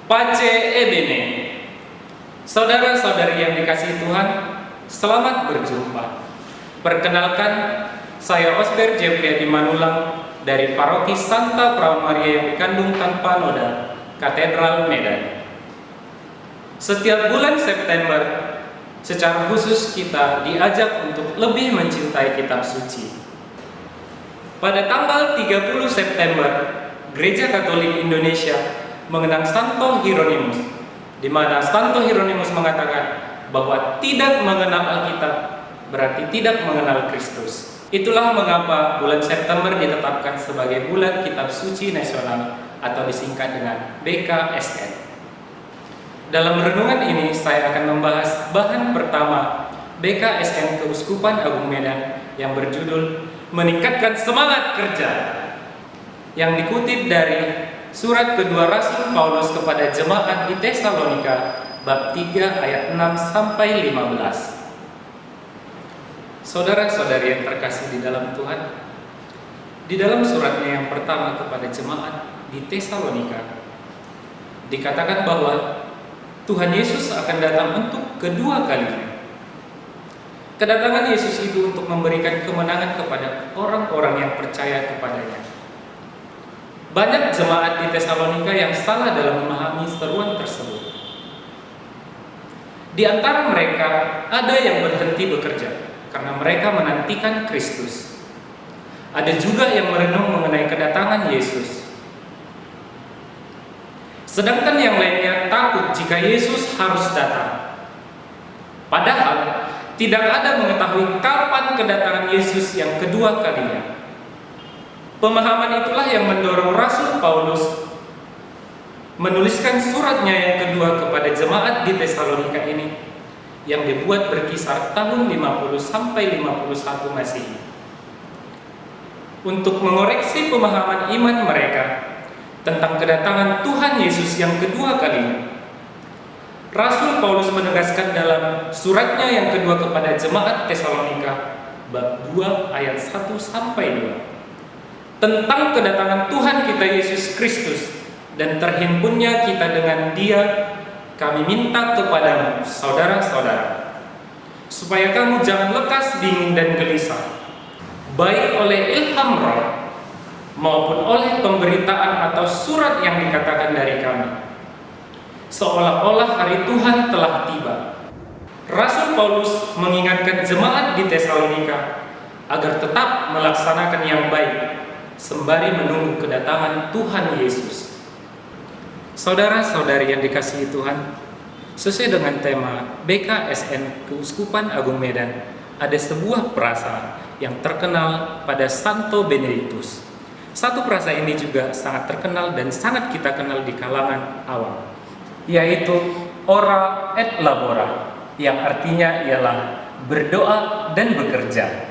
Pace Ebene. Saudara-saudari yang dikasihi Tuhan, selamat berjumpa. Perkenalkan, saya Osber Jepri Manulang dari Paroki Santa Perawan Maria yang dikandung tanpa noda, Katedral Medan. Setiap bulan September, secara khusus kita diajak untuk lebih mencintai kitab suci. Pada tanggal 30 September, Gereja Katolik Indonesia mengenang Santo Hieronymus, di mana Santo Hieronymus mengatakan bahwa tidak mengenal Alkitab berarti tidak mengenal Kristus. Itulah mengapa bulan September ditetapkan sebagai bulan Kitab Suci Nasional atau disingkat dengan BKSN. Dalam renungan ini saya akan membahas bahan pertama BKSN Keuskupan Agung Medan yang berjudul Meningkatkan Semangat Kerja, yang dikutip dari Surat kedua Rasul Paulus kepada jemaat di Tesalonika bab 3 ayat 6 sampai 15. Saudara-saudari yang terkasih di dalam Tuhan, di dalam suratnya yang pertama kepada jemaat di Tesalonika dikatakan bahwa Tuhan Yesus akan datang untuk kedua kalinya. Kedatangan Yesus itu untuk memberikan kemenangan kepada orang-orang yang percaya kepadanya. Banyak jemaat di Tesalonika yang salah dalam memahami seruan tersebut. Di antara mereka ada yang berhenti bekerja karena mereka menantikan Kristus. Ada juga yang merenung mengenai kedatangan Yesus. Sedangkan yang lainnya takut jika Yesus harus datang. Padahal tidak ada mengetahui kapan kedatangan Yesus yang kedua kalinya. Pemahaman itulah yang mendorong Rasul Paulus menuliskan suratnya yang kedua kepada jemaat di Tesalonika ini, yang dibuat berkisar tahun 50 sampai 51 Masehi, untuk mengoreksi pemahaman iman mereka tentang kedatangan Tuhan Yesus yang kedua kalinya. Rasul Paulus menegaskan dalam suratnya yang kedua kepada jemaat Tesalonika bab 2 ayat 1 sampai 2 tentang kedatangan Tuhan kita Yesus Kristus dan terhimpunnya kita dengan Dia. Kami minta kepadamu, saudara-saudara, supaya kamu jangan lekas bingung dan gelisah, baik oleh ilham Roh maupun oleh pemberitaan atau surat yang dikatakan dari kami, seolah-olah hari Tuhan telah tiba. Rasul Paulus mengingatkan jemaat di Tesalonika agar tetap melaksanakan yang baik sembari menunggu kedatangan Tuhan Yesus. Saudara-saudari yang dikasihi Tuhan, sesuai dengan tema BKSN Keuskupan Agung Medan, ada sebuah prasa yang terkenal pada Santo Benedictus. Satu prasa ini juga sangat terkenal dan sangat kita kenal di kalangan awam, yaitu ora et labora, yang artinya ialah berdoa dan bekerja.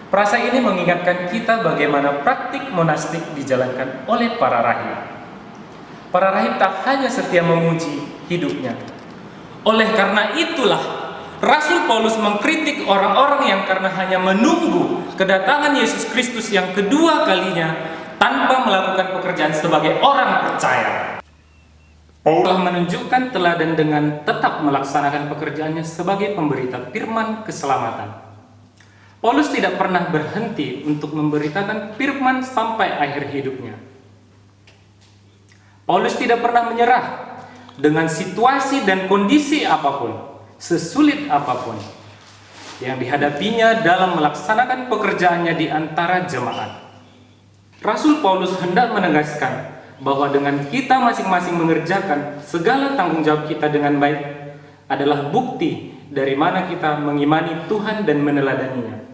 Prasa ini mengingatkan kita bagaimana praktik monastik dijalankan oleh para rahib. Para rahib tak hanya setia memuji hidupnya. Oleh karena itulah Rasul Paulus mengkritik orang-orang yang karena hanya menunggu kedatangan Yesus Kristus yang kedua kalinya tanpa melakukan pekerjaan sebagai orang percaya. Paulus menunjukkan teladan dengan tetap melaksanakan pekerjaannya sebagai pemberita firman keselamatan. Paulus tidak pernah berhenti untuk memberitakan firman sampai akhir hidupnya. Paulus tidak pernah menyerah dengan situasi dan kondisi apapun, sesulit apapun yang dihadapinya dalam melaksanakan pekerjaannya di antara jemaat. Rasul Paulus hendak menegaskan bahwa dengan kita masing-masing mengerjakan segala tanggung jawab kita dengan baik adalah bukti dari mana kita mengimani Tuhan dan meneladaninya.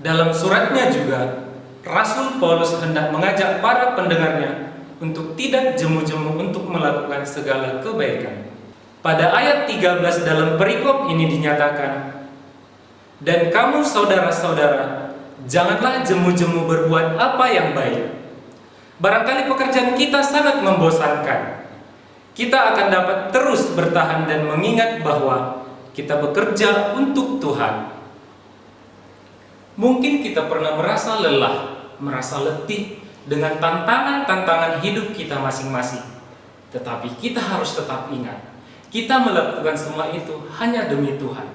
Dalam suratnya juga, Rasul Paulus hendak mengajak para pendengarnya untuk tidak jemu-jemu untuk melakukan segala kebaikan. Pada ayat 13 dalam perikop ini dinyatakan, dan kamu saudara-saudara, janganlah jemu-jemu berbuat apa yang baik. Barangkali pekerjaan kita sangat membosankan. Kita akan dapat terus bertahan dan mengingat bahwa kita bekerja untuk Tuhan. Mungkin kita pernah merasa lelah, merasa letih dengan tantangan-tantangan hidup kita masing-masing. Tetapi kita harus tetap ingat, kita melakukan semua itu hanya demi Tuhan.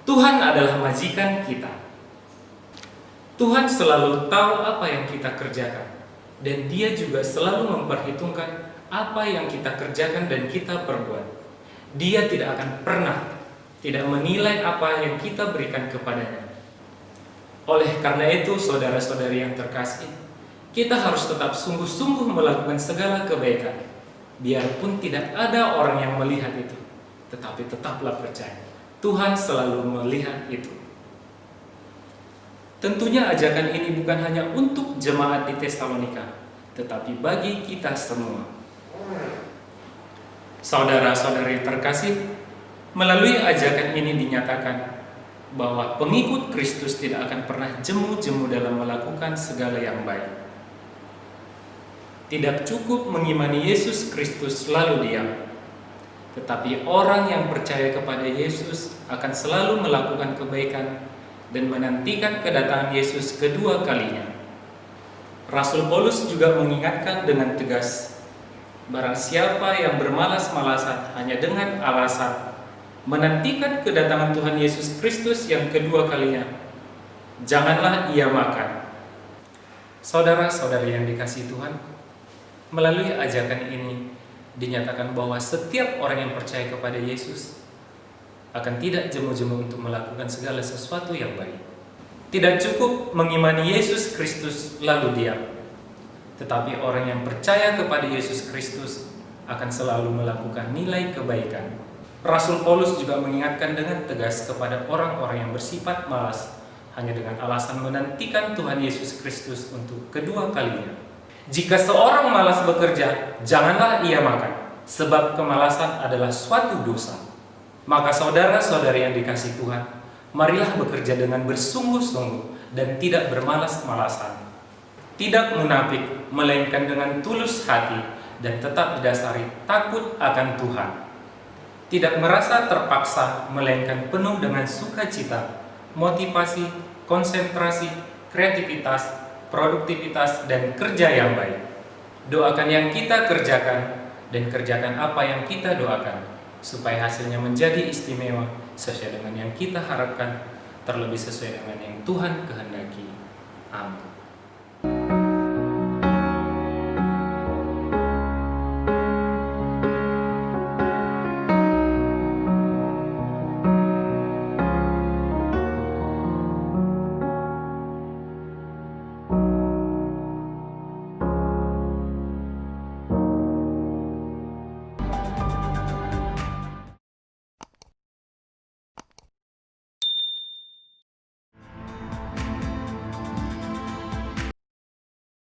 Tuhan adalah majikan kita. Tuhan selalu tahu apa yang kita kerjakan, dan Dia juga selalu memperhitungkan apa yang kita kerjakan dan kita perbuat. Dia tidak akan pernah tidak menilai apa yang kita berikan kepadanya. Oleh karena itu, saudara-saudari yang terkasih, kita harus tetap sungguh-sungguh melakukan segala kebaikan, biarpun tidak ada orang yang melihat itu. Tetapi tetaplah percaya, Tuhan selalu melihat itu. Tentunya ajakan ini bukan hanya untuk jemaat di Tesalonika, tetapi bagi kita semua. Saudara-saudari terkasih, melalui ajakan ini dinyatakan bahwa pengikut Kristus tidak akan pernah jemu-jemu dalam melakukan segala yang baik. Tidak cukup mengimani Yesus Kristus lalu diam, tetapi orang yang percaya kepada Yesus akan selalu melakukan kebaikan dan menantikan kedatangan Yesus kedua kalinya. Rasul Paulus juga mengingatkan dengan tegas, barang siapa yang bermalas-malasan hanya dengan alasan menantikan kedatangan Tuhan Yesus Kristus yang kedua kalinya, janganlah ia makan. Saudara-saudari yang dikasihi Tuhan, melalui ajakan ini dinyatakan bahwa setiap orang yang percaya kepada Yesus akan tidak jemu-jemu untuk melakukan segala sesuatu yang baik. Tidak cukup mengimani Yesus Kristus lalu diam, tetapi orang yang percaya kepada Yesus Kristus akan selalu melakukan nilai kebaikan. Rasul Paulus juga mengingatkan dengan tegas kepada orang-orang yang bersifat malas hanya dengan alasan menantikan Tuhan Yesus Kristus untuk kedua kalinya. Jika seorang malas bekerja, janganlah ia makan, sebab kemalasan adalah suatu dosa. Maka saudara-saudari yang dikasihi Tuhan, marilah bekerja dengan bersungguh-sungguh dan tidak bermalas-malasan. Tidak munafik, melainkan dengan tulus hati dan tetap didasari takut akan Tuhan. Tidak merasa terpaksa, melainkan penuh dengan sukacita, motivasi, konsentrasi, kreativitas, produktivitas, dan kerja yang baik. Doakan yang kita kerjakan dan kerjakan apa yang kita doakan, supaya hasilnya menjadi istimewa sesuai dengan yang kita harapkan, terlebih sesuai dengan yang Tuhan kehendaki. Amin.